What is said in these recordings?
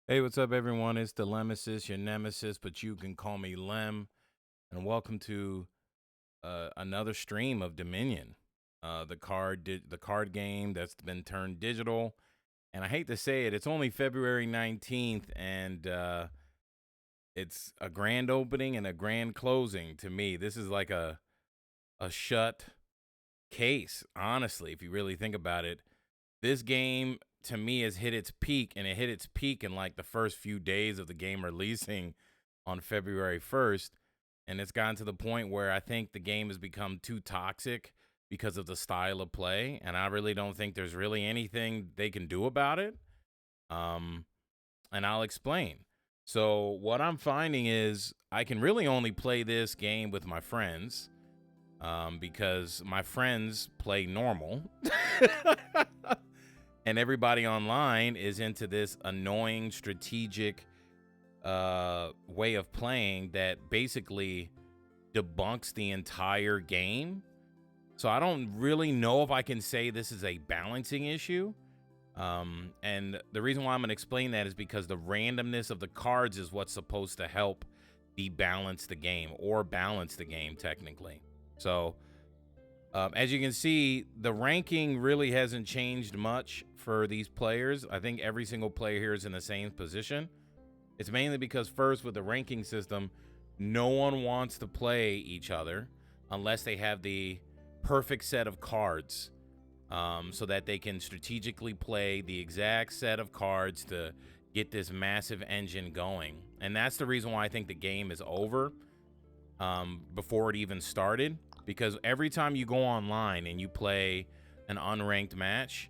Hey, what's up, everyone? It's the Lemesis, your nemesis, but you can call me Lem. And welcome to another stream of Dominion, the card game that's been turned digital. And I hate to say it, it's only February 19th, and it's a grand opening and a grand closing. To me, this is like a shut case. Honestly, if you really think about it, this game to me has hit its peak, and it hit its peak in like the first few days of the game releasing on February 1st. And it's gotten to the point where I think the game has become too toxic because of the style of play. And I really don't think there's really anything they can do about it. Um, and I'll explain. So, what I'm finding is I can really only play this game with my friends because my friends play normal. And everybody online is into this annoying strategic way of playing that basically debunks the entire game. So I don't really know if I can say this is a balancing issue. And the reason why I'm going to explain that is because the randomness of the cards is what's supposed to help debalance the game or balance the game technically. So as you can see, the ranking really hasn't changed much for these players. I think every single player here is in the same position. It's mainly because first, with the ranking system, no one wants to play each other unless they have the perfect set of cards, so that they can strategically play the exact set of cards to get this massive engine going. And that's the reason why I think the game is over before it even started, because every time you go online and you play an unranked match,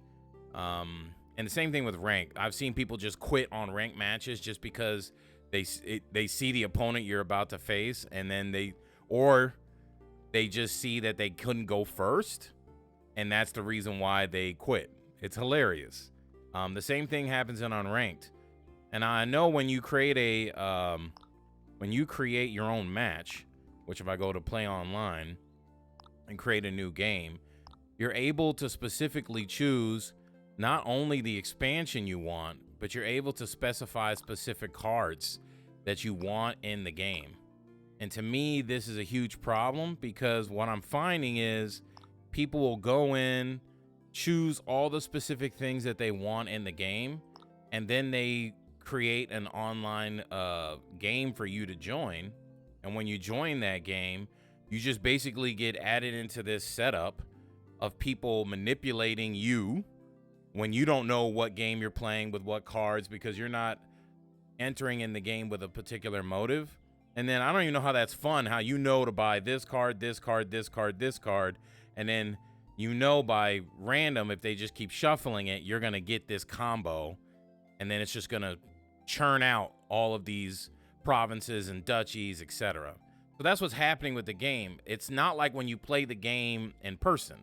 and the same thing with rank, I've seen people just quit on ranked matches just because they see the opponent you're about to face, and then they just see that they couldn't go first, and that's the reason why they quit. It's hilarious. The same thing happens in unranked, and I know when you create your own match, which if I go to play online and create a new game, you're able to specifically choose not only the expansion you want, but you're able to specify specific cards that you want in the game. And to me, this is a huge problem because what I'm finding is people will go in, choose all the specific things that they want in the game, and then they create an online game for you to join. And when you join that game, you just basically get added into this setup of people manipulating you when you don't know what game you're playing with what cards, because you're not entering in the game with a particular motive. And then I don't even know how that's fun, how you know to buy this card, this card, this card, this card, and then you know by random, if they just keep shuffling it, you're going to get this combo, and then it's just going to churn out all of these provinces and duchies, etc. So that's what's happening with the game. It's not like when you play the game in person.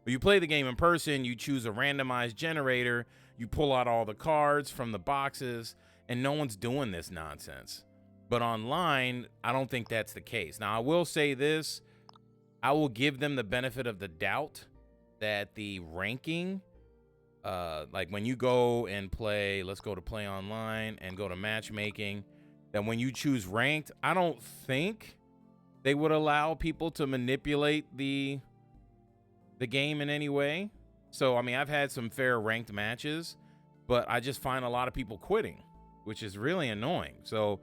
When you play the game in person, you choose a randomized generator, you pull out all the cards from the boxes, and no one's doing this nonsense. But online, I don't think that's the case. Now, I will say this. I will give them the benefit of the doubt that the ranking, like when you go and play, let's go to play online and go to matchmaking, that when you choose ranked, I don't think they would allow people to manipulate the game in any way. So, I mean, I've had some fair ranked matches, but I just find a lot of people quitting, which is really annoying. So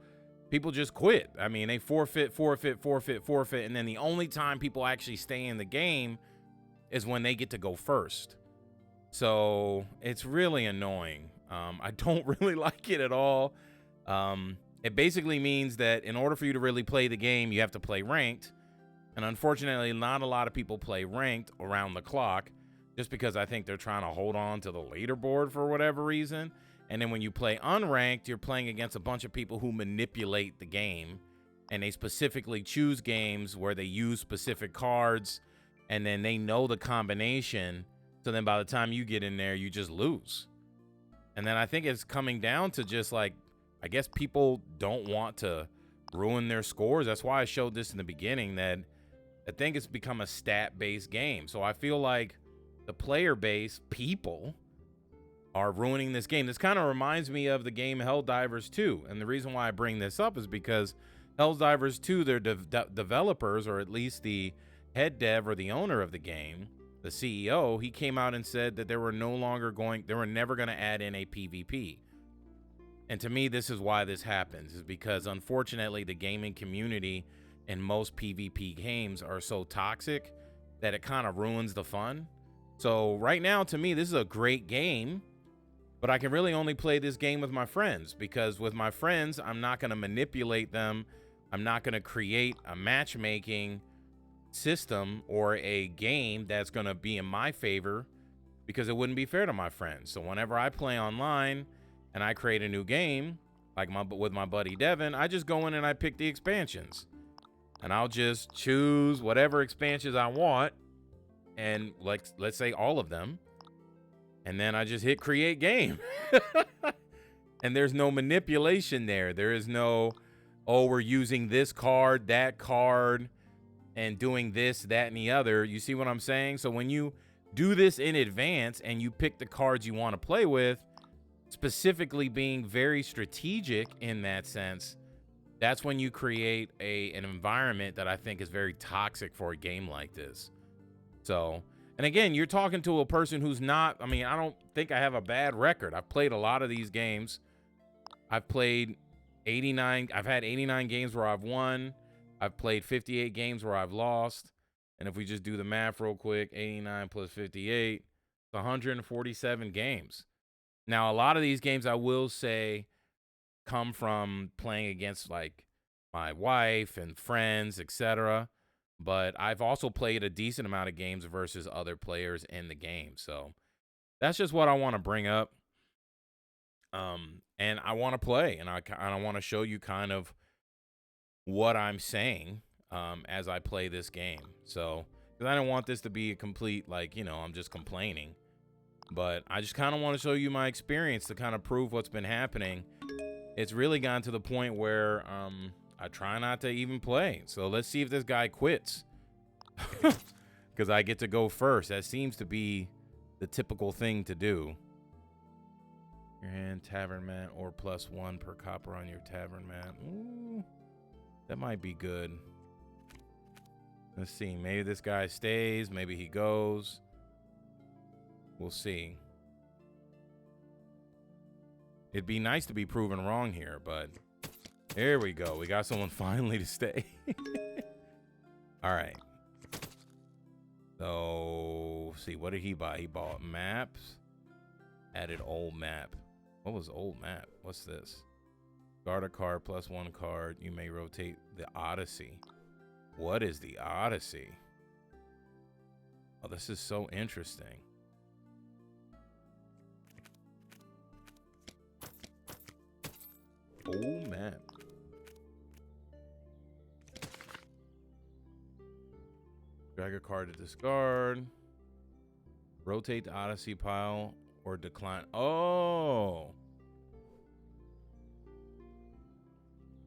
people just quit. I mean, they forfeit, and then the only time people actually stay in the game is when they get to go first. So it's really annoying. I don't really like it at all. It basically means that in order for you to really play the game, you have to play ranked. And unfortunately, not a lot of people play ranked around the clock, just because I think they're trying to hold on to the leaderboard for whatever reason. And then when you play unranked, you're playing against a bunch of people who manipulate the game, and they specifically choose games where they use specific cards, and then they know the combination. So then by the time you get in there, you just lose. And then I think it's coming down to just like, I guess people don't want to ruin their scores. That's why I showed this in the beginning, that I think it's become a stat-based game. So I feel like the player base, people, are ruining this game. This kind of reminds me of the game Helldivers 2. And the reason why I bring this up is because Helldivers 2, their developers, or at least the head dev or the owner of the game, the CEO, he came out and said that they were never going to add in a PvP. And to me, this is why this happens, is because unfortunately the gaming community and most PvP games are so toxic that it kind of ruins the fun. So right now, to me, this is a great game, but I can really only play this game with my friends, because with my friends, I'm not going to manipulate them. I'm not going to create a matchmaking system or a game that's going to be in my favor, because it wouldn't be fair to my friends. So whenever I play online and I create a new game, like with my buddy Devin, I just go in and I pick the expansions. And I'll just choose whatever expansions I want, and let's say all of them, and then I just hit create game. And there's no manipulation there. There is no, oh, we're using this card, that card, and doing this, that, and the other. You see what I'm saying? So when you do this in advance and you pick the cards you want to play with, specifically being very strategic in that sense, that's when you create an environment that I think is very toxic for a game like this. So, and again, you're talking to a person who's not, I mean, I don't think I have a bad record. I've played a lot of these games. I've played 89, I've had 89 games where I've won. I've played 58 games where I've lost. And if we just do the math real quick, 89 plus 58, it's 147 games. Now, a lot of these games, I will say, come from playing against like my wife and friends, etc. But I've also played a decent amount of games versus other players in the game. So that's just what I want to bring up. And I want to play, and I want to show you kind of what I'm saying as I play this game. So, because I don't want this to be a complete, like, you know, I'm just complaining. But I just kind of want to show you my experience to kind of prove what's been happening. It's really gotten to the point where I try not to even play. So let's see if this guy quits. Because I get to go first. That seems to be the typical thing to do. Your hand, tavern mat, or +1 per copper on your tavern mat. Ooh, that might be good. Let's see. Maybe this guy stays. Maybe he goes. We'll see. It'd be nice to be proven wrong here, but there we go. We got someone finally to stay. All right. So, see, what did he buy? He bought maps. Added old map. What was old map? What's this? Guard a card, +1 card. You may rotate the Odyssey. What is the Odyssey? Oh, this is so interesting. Old map. Drag a card to discard. Rotate the Odyssey pile or decline. Oh.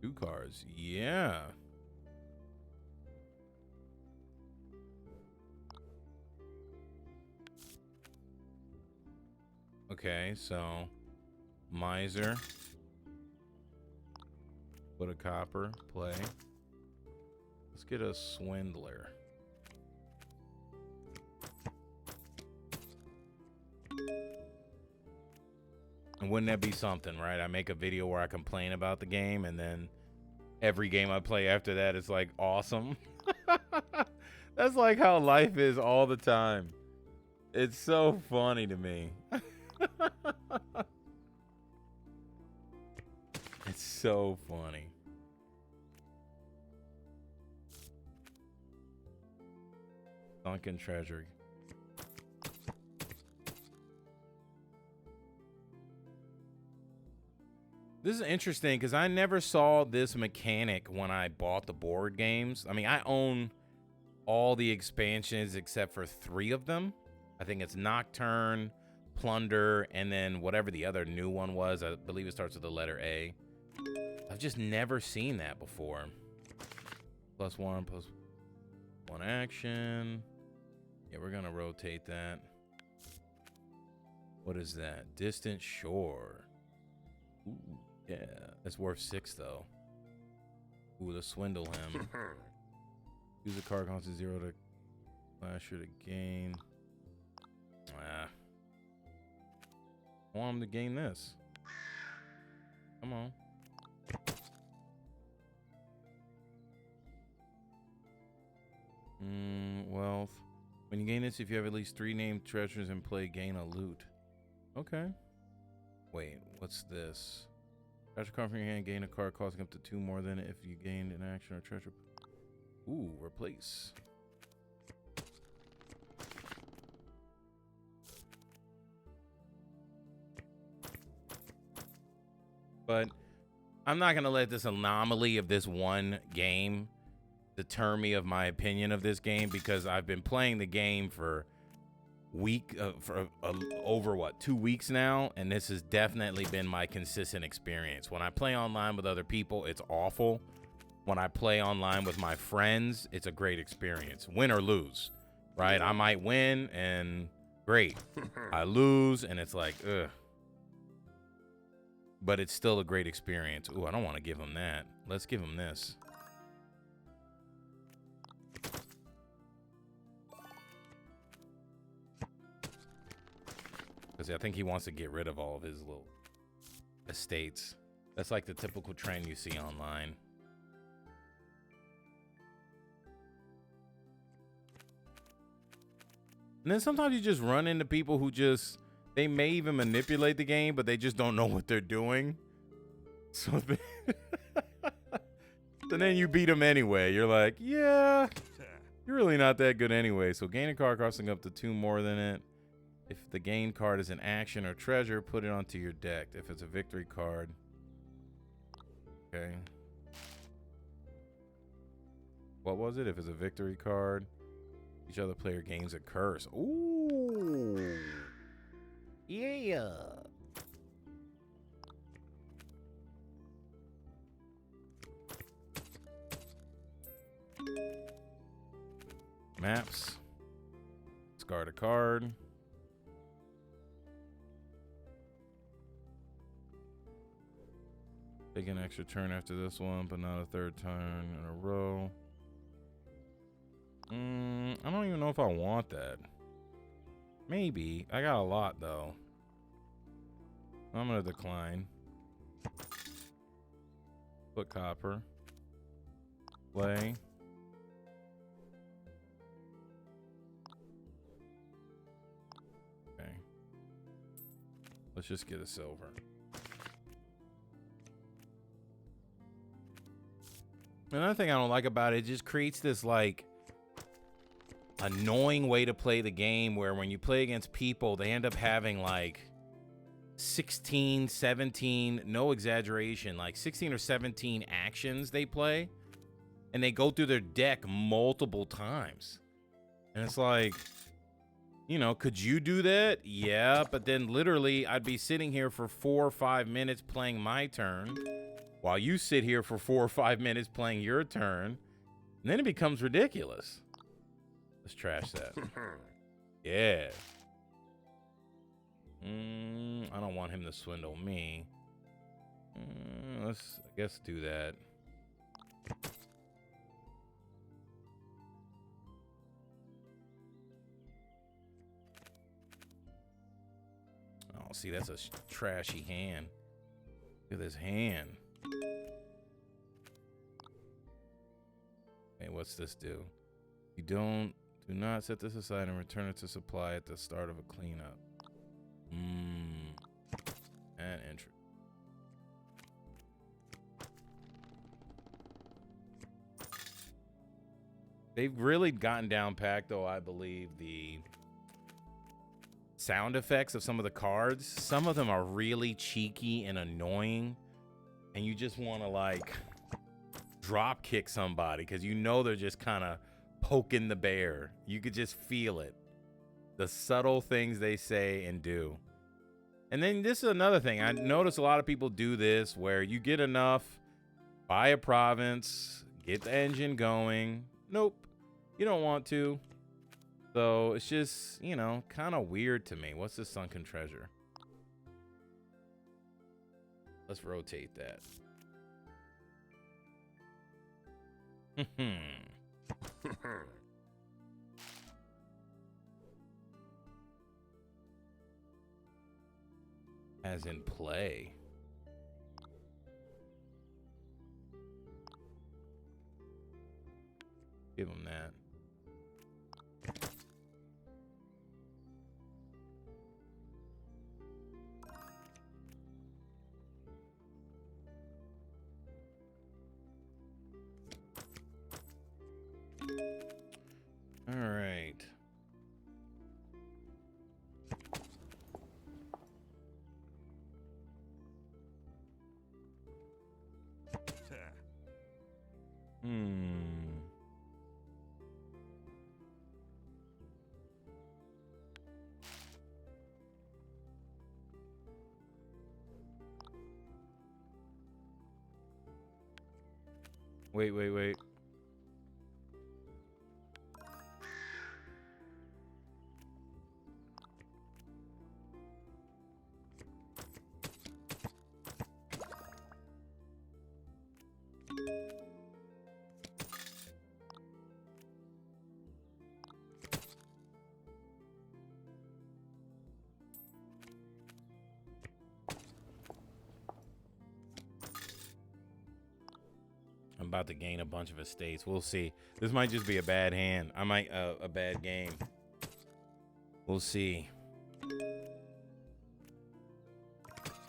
2 cards. Yeah. Okay, so Miser. Put a copper. Play. Let's get a Swindler. And wouldn't that be something, right? I make a video where I complain about the game, and then every game I play after that is like awesome. That's like how life is all the time. It's so funny to me. It's so funny. Sunken treasure. This is interesting because I never saw this mechanic when I bought the board games. I mean, I own all the expansions except for 3 of them. I think it's Nocturne, Plunder, and then whatever the other new one was. I believe it starts with the letter A. I've just never seen that before. +1, +1 action. Yeah, we're going to rotate that. What is that? Distant shore. Ooh, yeah. That's worth 6 though. Ooh, let's swindle him. Use a card cost 0 to flash or to gain. Ah. I want him to gain this. Come on. Wealth. When you gain this, if you have at least 3 named treasures in play, gain a loot. Okay. Wait, what's this? Treasure card from your hand, gain a card costing up to 2 more than if you gained an action or treasure. Ooh, replace. But I'm not going to let this anomaly of this one game deter me of my opinion of this game, because I've been playing the game for over what, 2 weeks now, and this has definitely been my consistent experience. When I play online with other people, it's awful. When I play online with my friends, it's a great experience, win or lose, right? I might win and great. I lose and it's like, ugh. But it's still a great experience. Ooh, I don't want to give him that. Let's give him this. Because I think he wants to get rid of all of his little estates. That's like the typical trend you see online. And then sometimes you just run into people who just, they may even manipulate the game, but they just don't know what they're doing. So, so then you beat them anyway. You're like, yeah, you're really not that good anyway. So gain a card costing up to 2 more than it. If the gain card is an action or treasure, put it onto your deck. If it's a victory card. Okay. What was it? If it's a victory card, each other player gains a curse. Ooh. Yeah. Maps. Discard a card. Take an extra turn after this one, but not a 3rd turn in a row. I don't even know if I want that. Maybe. I got a lot, though. I'm going to decline. Put copper. Play. Okay. Let's just get a silver. Another thing I don't like about it just creates this, like, annoying way to play the game where when you play against people, they end up having, like, 16, 17, no exaggeration, like 16 or 17 actions they play. And they go through their deck multiple times. And it's like, you know, could you do that? Yeah, but then literally I'd be sitting here for 4 or 5 minutes playing my turn, while you sit here for 4 or 5 minutes playing your turn, and then it becomes ridiculous. Let's trash that. Yeah. I don't want him to swindle me. Let's, I guess, do that. Oh, see, that's a trashy hand. Look at this hand. Hey, what's this do? You do not set this aside and return it to supply at the start of a cleanup. And entry. They've really gotten down packed, though, I believe, the sound effects of some of the cards. Some of them are really cheeky and annoying, and you just want to, like, drop kick somebody because you know they're just kind of poking the bear. You could just feel it. The subtle things they say and do. And then this is another thing. I notice a lot of people do this where you get enough, buy a province, get the engine going. Nope. You don't want to. So it's just, you know, kind of weird to me. What's the sunken treasure? Let's rotate that. As in play. Give him that. All right. Wait. I'm about to gain a bunch of estates. We'll see. This might just be a bad hand. I might a bad game. We'll see.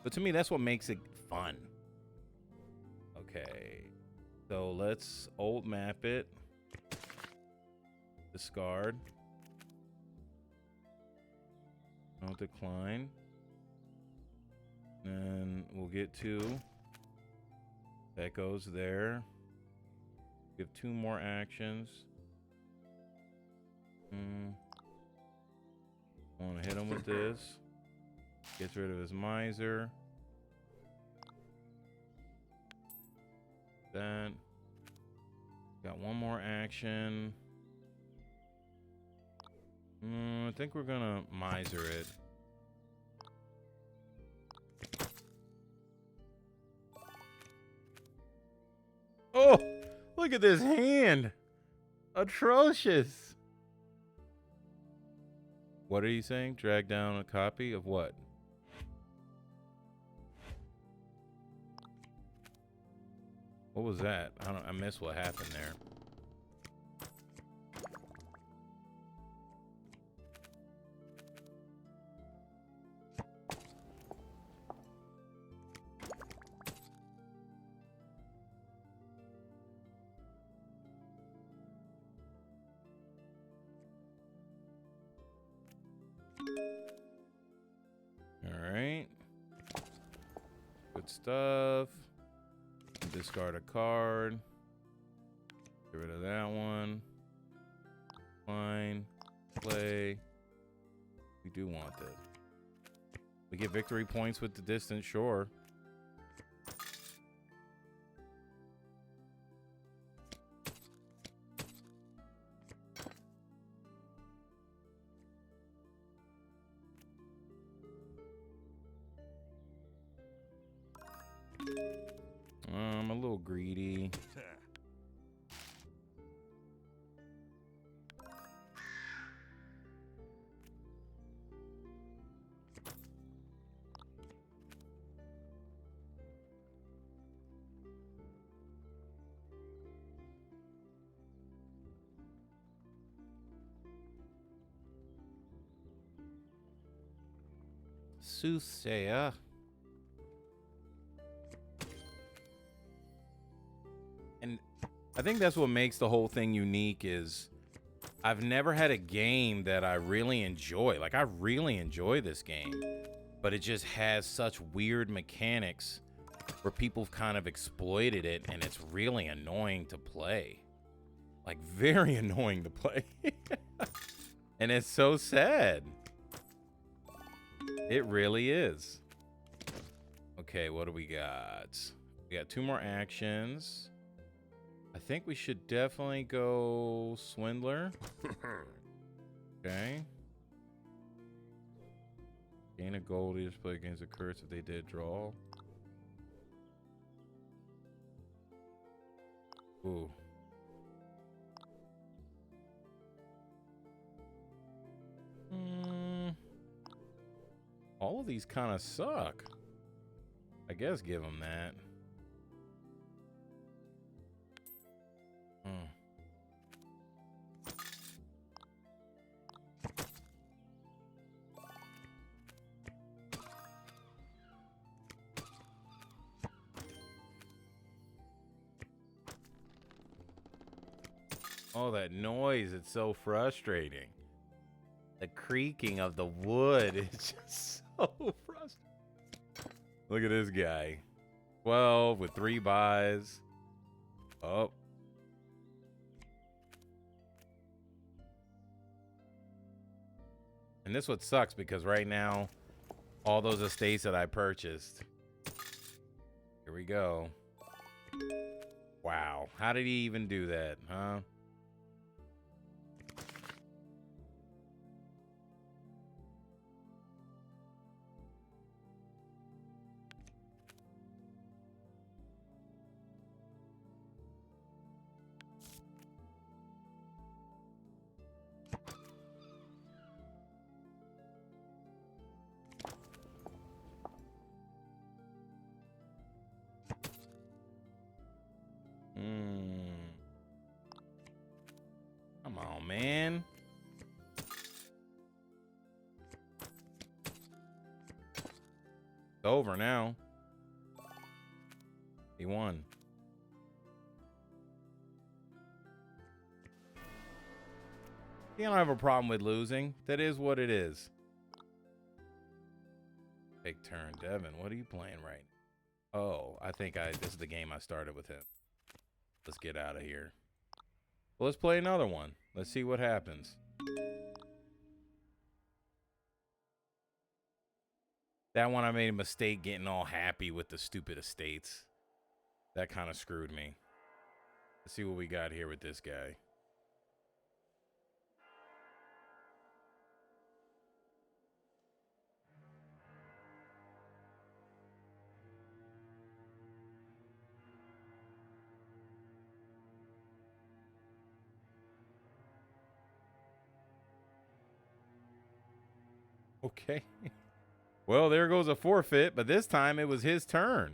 But to me, that's what makes it fun. Okay. So let's old map it. Discard. No decline. And we'll get 2. That goes there. Give 2 more actions. I want to hit him with this. Gets rid of his miser. That. Got 1 more action. I think we're gonna miser it. Oh, look at this hand. Atrocious. What are you saying? Drag down a copy of what? What was that? I missed what happened there. All right. Good stuff. Discard a card. Get rid of that one. Fine. Play. We do want this. We get victory points with the distant shore. I'm a little greedy. Soothsayer. And I think that's what makes the whole thing unique is I've never had a game that I really enjoy. Like, I really enjoy this game, but it just has such weird mechanics where people have kind of exploited it, and it's really annoying to play. Like, very annoying to play. And it's so sad. It really is. Okay, what do we got? We got 2 more actions. I think we should definitely go Swindler. Okay. Gain a gold each play against a curse if they did draw. Ooh. All of these kind of suck. I guess give them that. Oh, that noise. It's so frustrating. The creaking of the wood is just so frustrating. Look at this guy. 12 with 3 buys. Oh. And this what sucks because right now, all those estates that I purchased. Here we go. Wow. How did he even do that, huh? Come on, man. It's over now. He won. You don't have a problem with losing. That is what it is. Take turn, Devin. What are you playing right? Oh, I think this is the game I started with him. Let's get out of here. Well, let's play another one. Let's see what happens. That one I made a mistake getting all happy with the stupid estates. That kind of screwed me. Let's see what we got here with this guy. Okay. Well, there goes a forfeit, but this time it was his turn.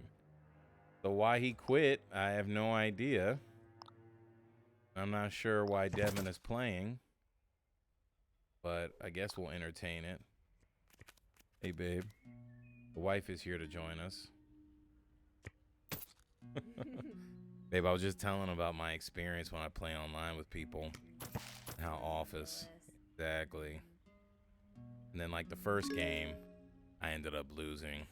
So why he quit, I have no idea. I'm not sure why Devin is playing, but I guess we'll entertain it. Hey, babe. The wife is here to join us. Babe, I was just telling about my experience when I play online with people. How office. Exactly. And then, like, the first game, I ended up losing.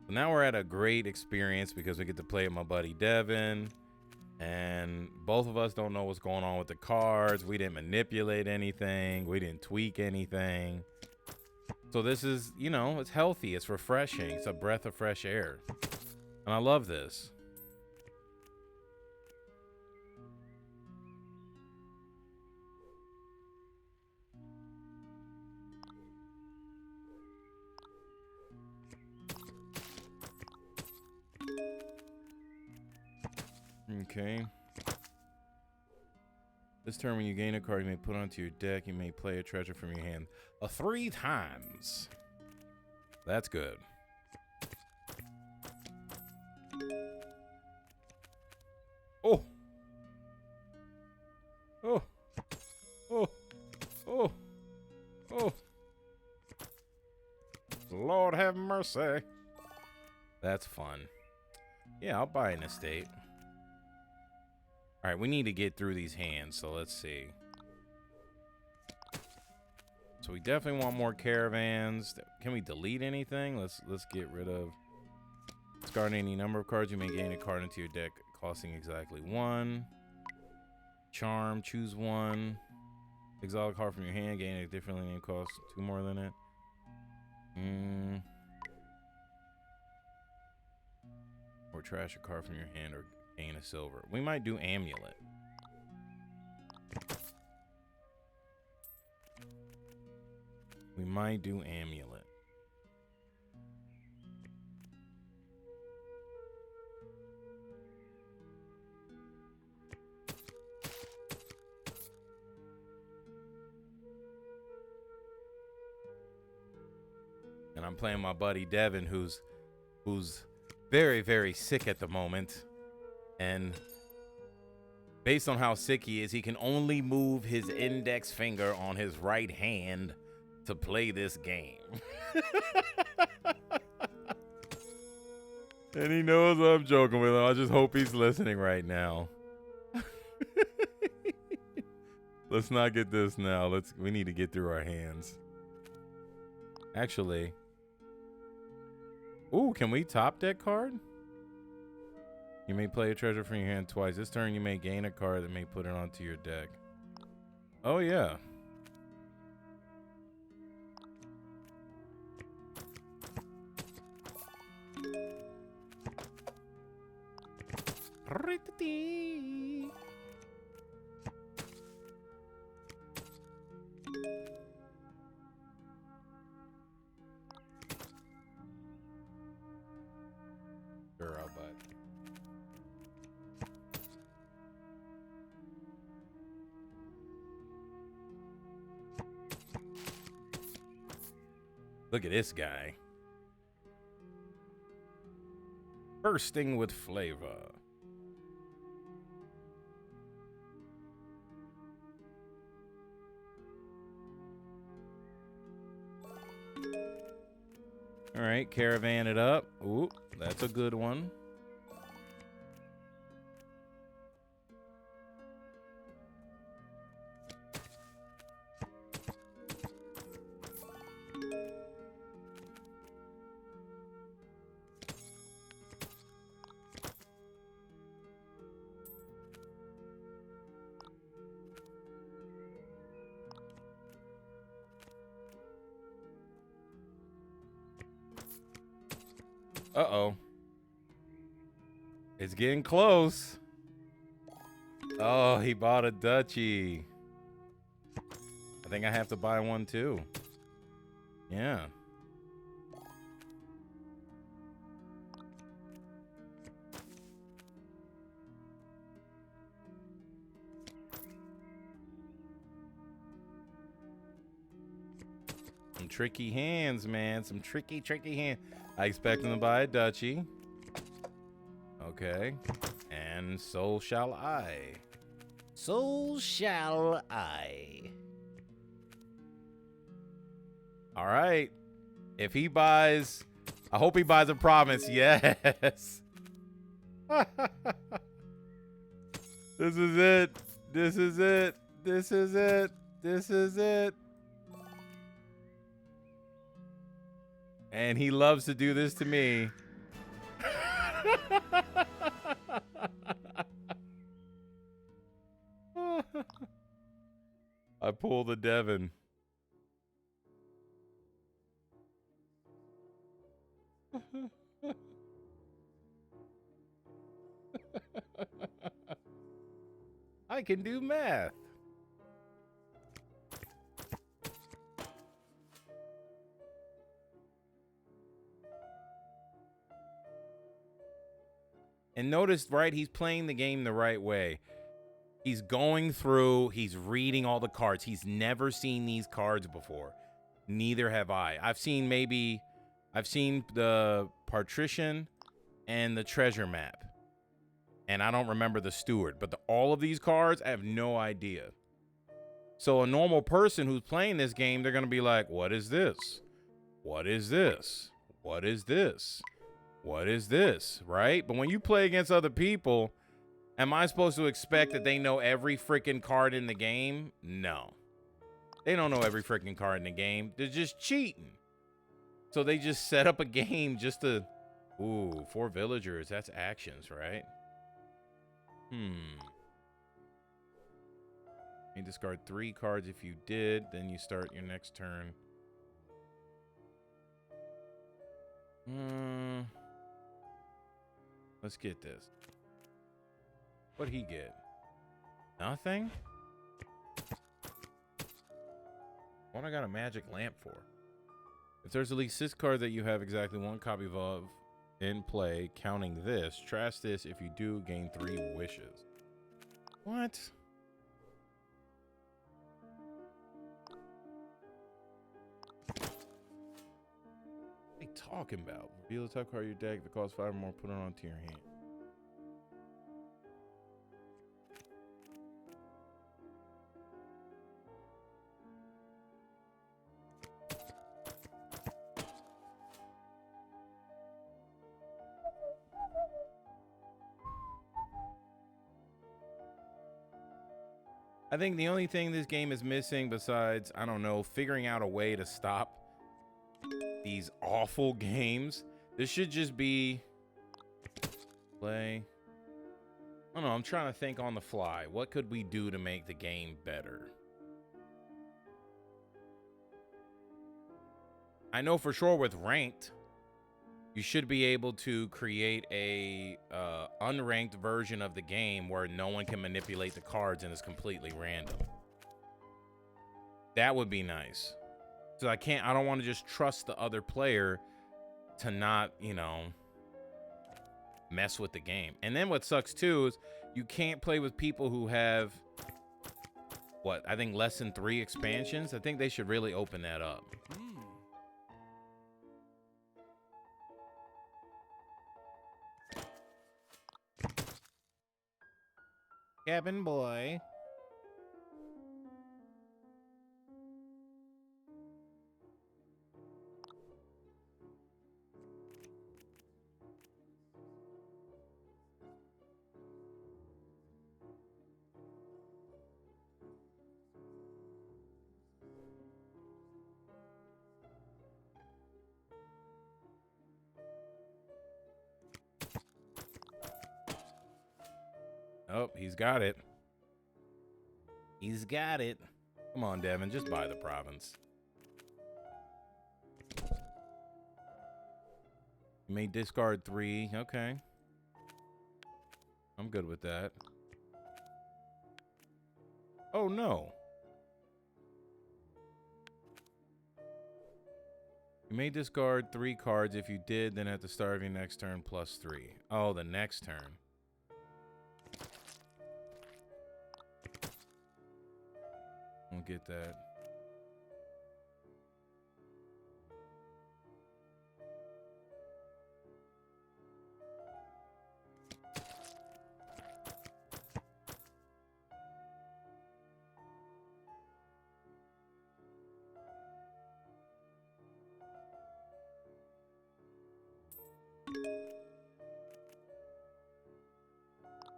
So now we're at a great experience because we get to play with my buddy Devin. And both of us don't know what's going on with the cards. We didn't manipulate anything. We didn't tweak anything. So this is, you know, it's healthy. It's refreshing. It's a breath of fresh air. And I love this. Okay. This turn, when you gain a card, you may put onto your deck. You may play a treasure from your hand 3 times. That's good. Oh. Oh. Oh. Oh. Oh. Lord have mercy. That's fun. Yeah, I'll buy an estate. All right, we need to get through these hands, so let's see. So we definitely want more caravans. Can we delete anything? Let's get rid of. Discard any number of cards. You may gain a card into your deck costing exactly 1. Charm, choose 1. Exile a card from your hand, gain a differently named cost 2 more than it. Or trash a card from your hand or gain a silver. We might do amulet. We might do amulet. And I'm playing my buddy Devin, who's very, very sick at the moment. And based on how sick he is, he can only move his index finger on his right hand to play this game. And he knows I'm joking with him. I just hope he's listening right now. Let's not get this now. We need to get through our hands. Actually, ooh, can we top deck card? You may play a treasure from your hand twice. This turn you may gain a card that may put it onto your deck. Oh yeah. Sure, I'll buy it. Look at this guy. Bursting with flavor. All right, caravan it up. Ooh, that's a good one. Uh-oh. It's getting close. Oh, he bought a duchy. I think I have to buy one too. Yeah. Some tricky hands, man. Some tricky hands. I expect him to buy a duchy. Okay. And so shall I. So shall I. All right. If he buys, I hope he buys a province. Yes. This is it. This is it. This is it. This is it. And he loves to do this to me. I pull the Devon. I can do math. And notice, right, he's playing the game the right way. He's going through, he's reading all the cards. He's never seen these cards before. Neither have I. I've seen the Patrician and the treasure map. And I don't remember the steward. But all of these cards, I have no idea. So a normal person who's playing this game, they're going to be like, what is this? What is this? What is this? What is this, right? But when you play against other people, am I supposed to expect that they know every freaking card in the game? No. They don't know every freaking card in the game. They're just cheating. So they just set up a game just to... Ooh, 4 villagers. That's actions, right? You discard 3 cards if you did. Then you start your next turn. Let's get this. What'd he get? Nothing? What I got a magic lamp for? If there's at least 6 cards that you have exactly 1 copy of in play, counting this, trash this. If you do, gain 3 wishes. What? What are you talking about? Reveal the top card of your deck. If it costs 5 or more, put it onto your hand. I think the only thing this game is missing besides, I don't know, figuring out a way to stop these awful games. This should just be play. I don't know. I'm trying to think on the fly. What could we do to make the game better? I know for sure with ranked, you should be able to create a unranked version of the game where no one can manipulate the cards and it's completely random. That would be nice. So I don't want to just trust the other player to not, you know, mess with the game. And then what sucks too is you can't play with people who have, what, I think less than 3 expansions. I think they should really open that up. Cabin boy. Oh, he's got it. He's got it. Come on, Devin, just buy the province. You may discard 3. Okay. I'm good with that. Oh, no. You may discard 3 cards. If you did, then at the start of your next turn, plus 3. Oh, the next turn. I'll get that.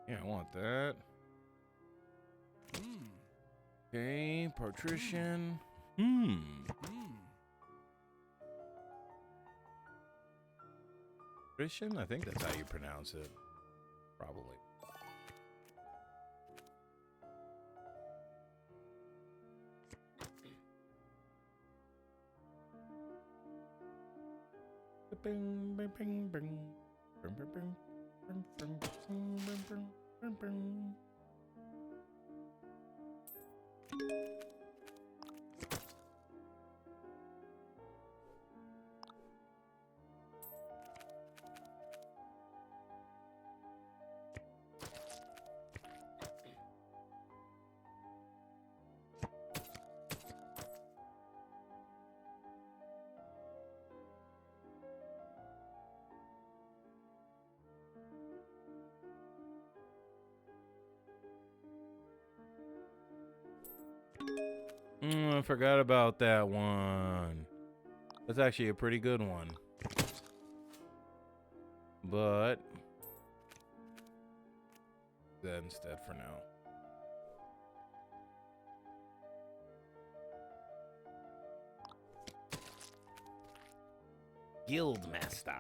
Yeah, I want that. Okay, partition. Partition? I think that's how you pronounce it. Probably. Bing, bing, bing, bing. Bing, bing, bing. Bing, bing, bing, bing, bing, bing. I forgot about that one. That's actually a pretty good one. But that instead for now. Guildmaster.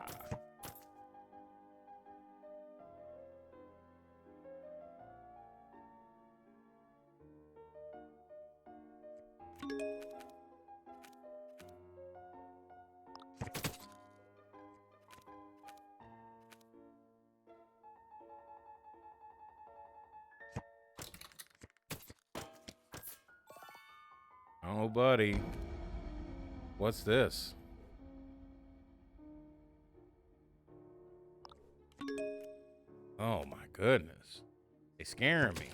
Oh, buddy. What's this? Oh, my goodness. They scaring me.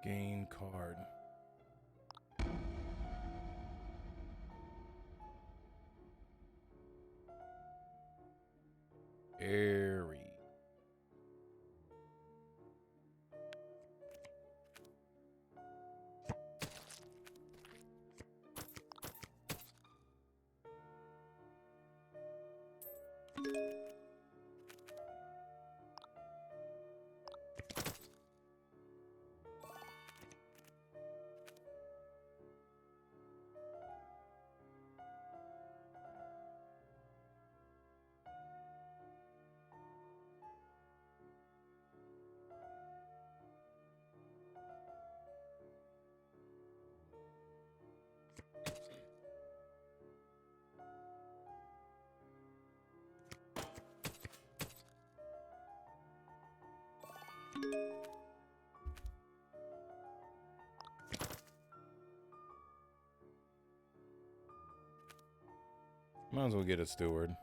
Gain card. Airy. Might as well get a steward.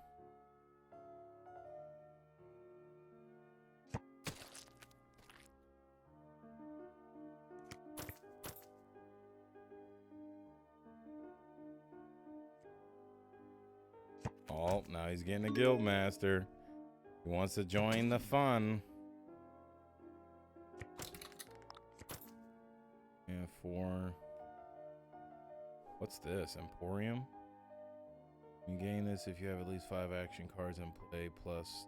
Oh, now he's getting a guild master. He wants to join the fun. Yeah, 4. What's this? Emporium? You gain this if you have at least 5 action cards in play plus.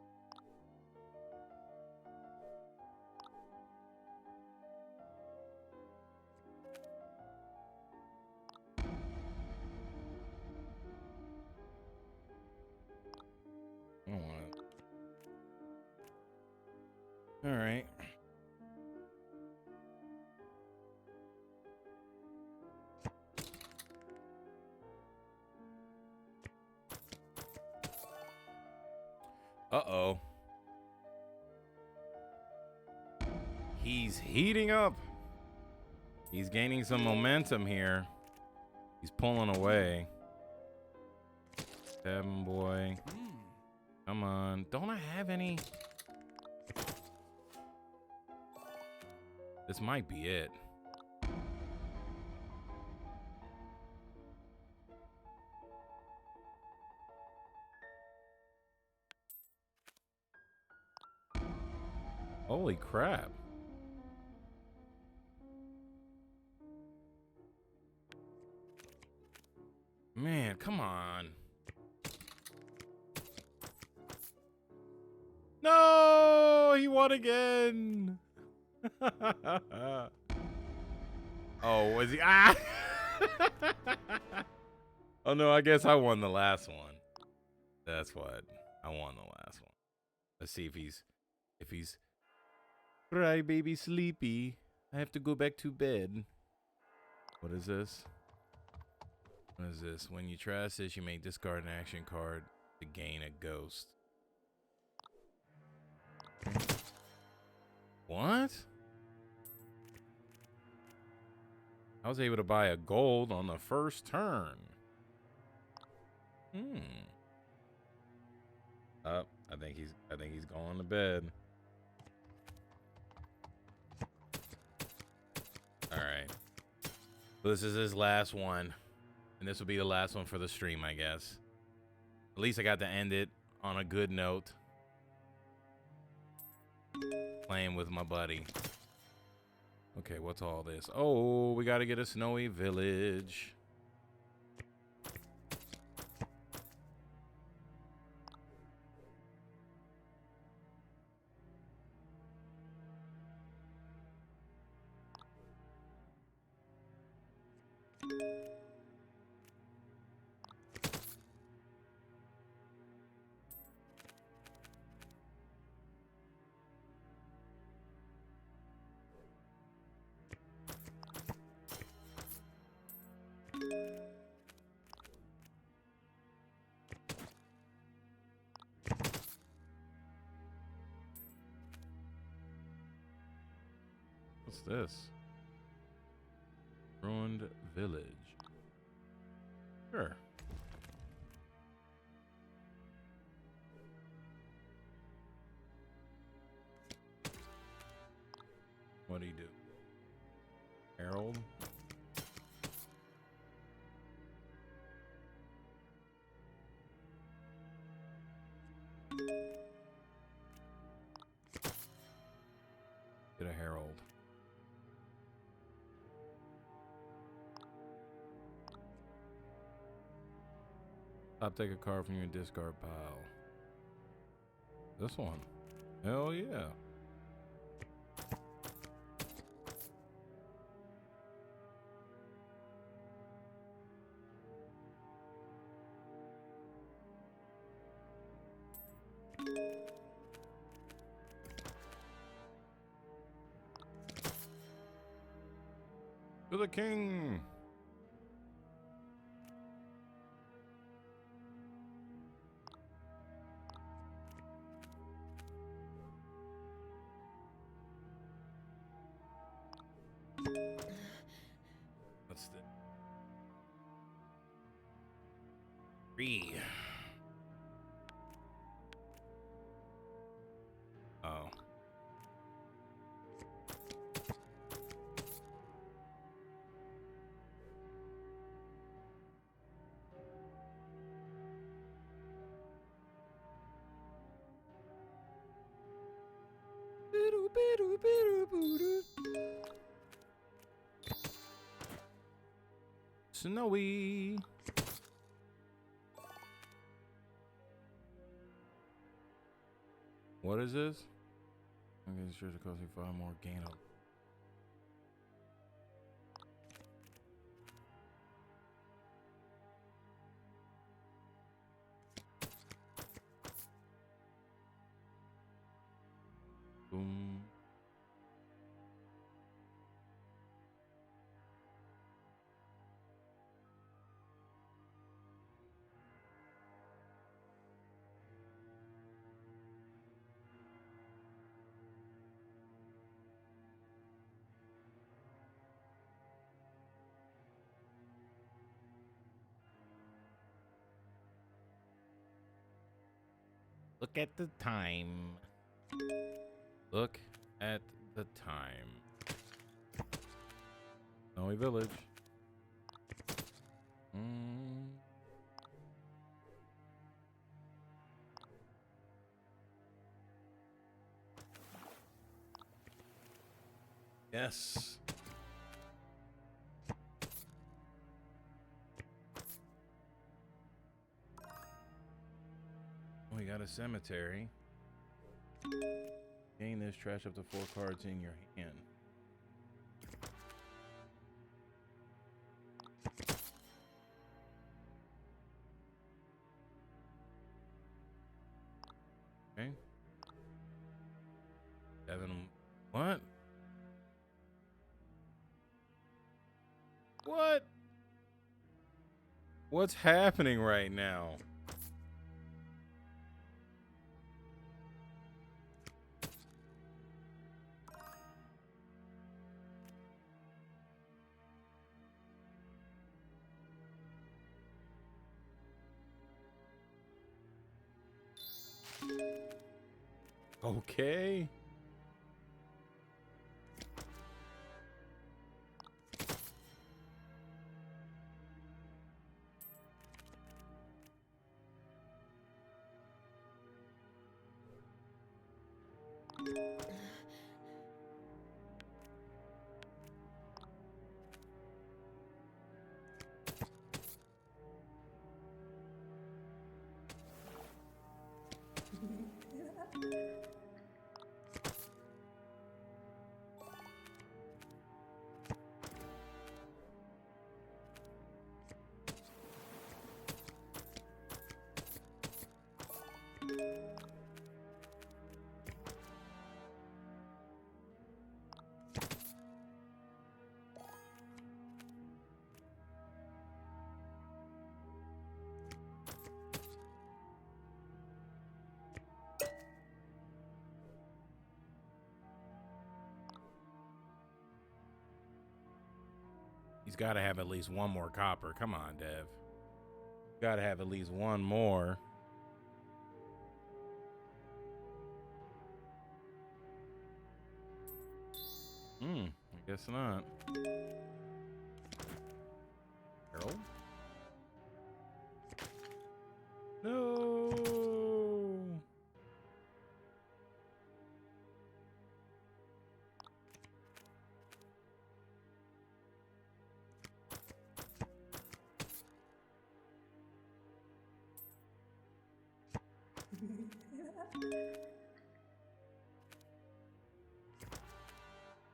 I don't want it. All right. Uh-oh. He's heating up. He's gaining some momentum here. He's pulling away. Cabin boy. Come on. Don't I have any? This might be it. Holy crap. Man, come on. No, he won again. Oh, was he? Ah! Oh no, I guess I won the last one. That's what. I won the last one. Let's see if he's cry baby sleepy. I have to go back to bed. What is this? What is this? When you trash this, you may discard an action card to gain a ghost. What? I was able to buy a gold on the first turn. I think he's going to bed. All right. So this is his last one, and this will be the last one for the stream, I guess. At least I got to end it on a good note. Playing with my buddy. Okay, what's all this? Oh, we gotta get a snowy village. What's this? Ruined village. Sure. What do you do? Herald? Get a herald. Stop, take a card from your discard pile. This one. Hell yeah. To the king. What's the 3? Oh. Snowy. What is this? I'm getting sure to cost you 5 more gain up. Boom. Look at the time. Look at the time. Snowy village. Yes. We got a cemetery. Gain this, trash up to 4 cards in your hand. Okay. 7. What? What? What's happening right now? Okay. He's got to have at least one more copper. Come on, Dev. Got to have at least one more. I guess not. Harold? No.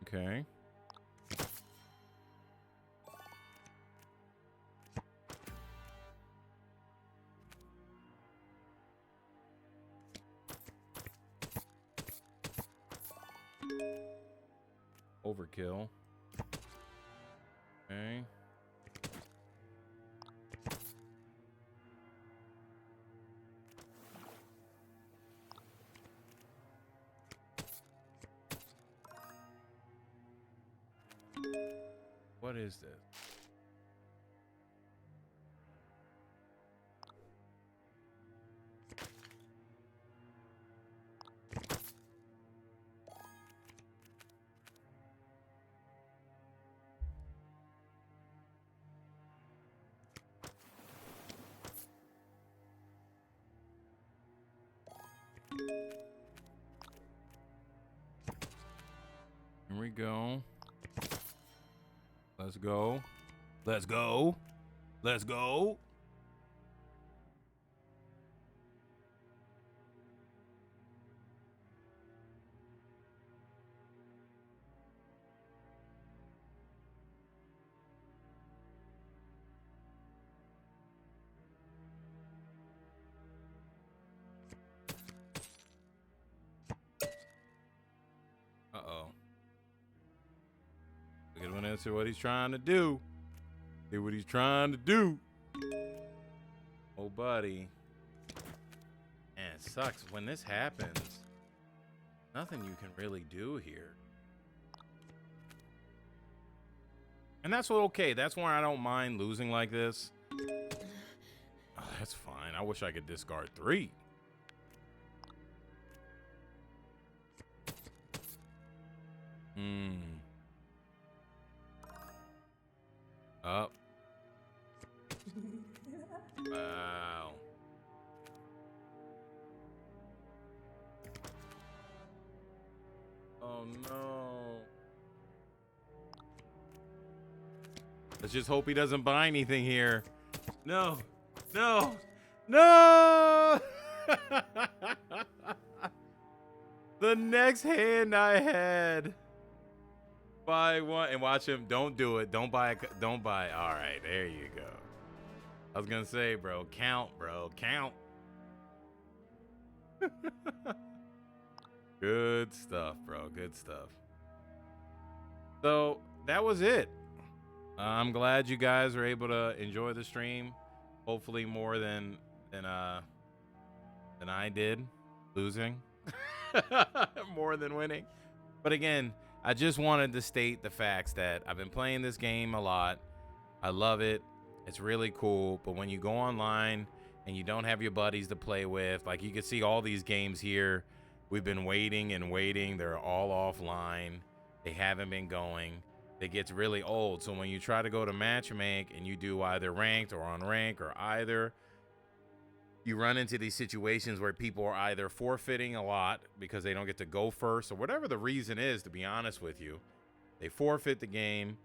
Okay. Overkill. Okay. What is this? Here we go. Let's go. Let's go. Let's go. Uh-oh. Look at him answer what he's trying to do. See what he's trying to do. Oh, buddy. Man, it sucks. When this happens, nothing you can really do here. And that's okay. That's why I don't mind losing like this. Oh, that's fine. I wish I could discard 3. Up. Wow. Oh no. Let's just hope he doesn't buy anything here. No. No. No. The next hand I had. Buy one and watch him. Don't do it. Don't buy. Don't buy. All right, there you go. I was gonna say, bro, count, bro, count. Good stuff, bro. Good stuff. So that was it. I'm glad you guys were able to enjoy the stream. Hopefully more than I did, losing more than winning. But again, I just wanted to state the facts that I've been playing this game a lot. I love it. It's really cool. But when you go online and you don't have your buddies to play with, like you can see all these games here, we've been waiting and waiting. They're all offline. They haven't been going. It gets really old. So when you try to go to matchmake and you do either ranked or unranked or either, you run into these situations where people are either forfeiting a lot because they don't get to go first or whatever the reason is, to be honest with you. They forfeit the game.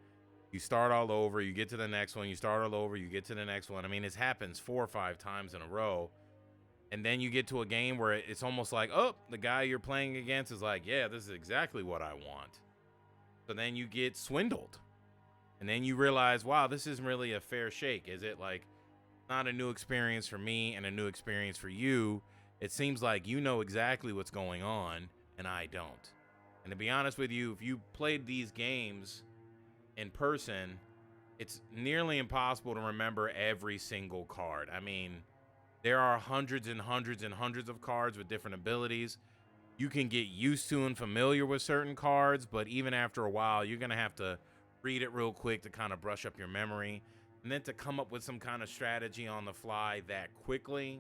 You start all over. You get to the next one. You start all over. You get to the next one. I mean, it happens 4 or 5 times in a row. And then you get to a game where it's almost like, oh, the guy you're playing against is like, yeah, this is exactly what I want. So then you get swindled. And then you realize, wow, this isn't really a fair shake. Is it like not a new experience for me and a new experience for you? It seems like you know exactly what's going on and I don't. And to be honest with you, if you played these games in person, it's nearly impossible to remember every single card. I mean, there are hundreds and hundreds and hundreds of cards with different abilities. You can get used to and familiar with certain cards, but even after a while, you're going to have to read it real quick to kind of brush up your memory. And then to come up with some kind of strategy on the fly that quickly,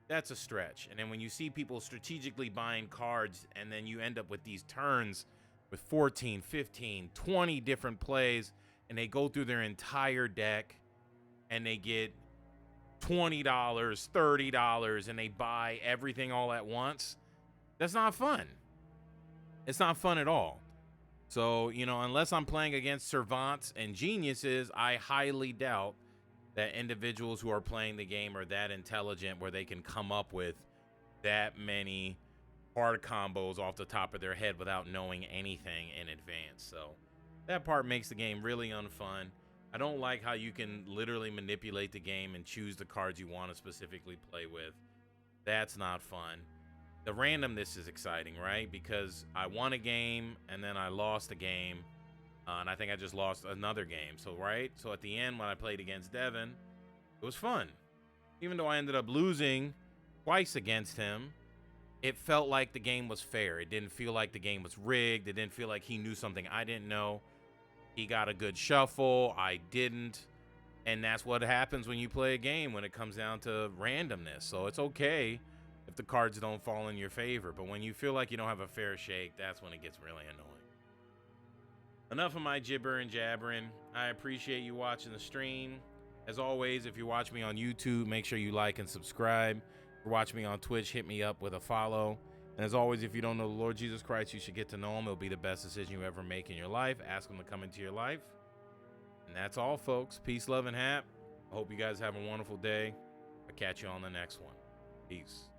that's a stretch. And then when you see people strategically buying cards and then you end up with these turns with 14, 15, 20 different plays, and they go through their entire deck and they get $20, $30, and they buy everything all at once, that's not fun. It's not fun at all. So, unless I'm playing against savants and geniuses, I highly doubt that individuals who are playing the game are that intelligent where they can come up with that many hard combos off the top of their head without knowing anything in advance. So that part makes the game really unfun. I don't like how you can literally manipulate the game and choose the cards you want to specifically play with. That's not fun. The randomness is exciting, right? Because I won a game and then I lost a game. And I think I just lost another game. So at the end when I played against Devin, it was fun. Even though I ended up losing twice against him, it felt like the game was fair. It didn't feel like the game was rigged. It didn't feel like he knew something I didn't know. He got a good shuffle. I didn't. And that's what happens when you play a game when it comes down to randomness. So it's okay if the cards don't fall in your favor. But when you feel like you don't have a fair shake, that's when it gets really annoying. Enough of my gibber and jabbering. I appreciate you watching the stream. As always, if you watch me on YouTube, make sure you like and subscribe. If you're watching me on Twitch, hit me up with a follow. And as always, if you don't know the Lord Jesus Christ, you should get to know him. It'll be the best decision you ever make in your life. Ask him to come into your life. And that's all, folks. Peace, love, and hap. I hope you guys have a wonderful day. I'll catch you on the next one. Peace.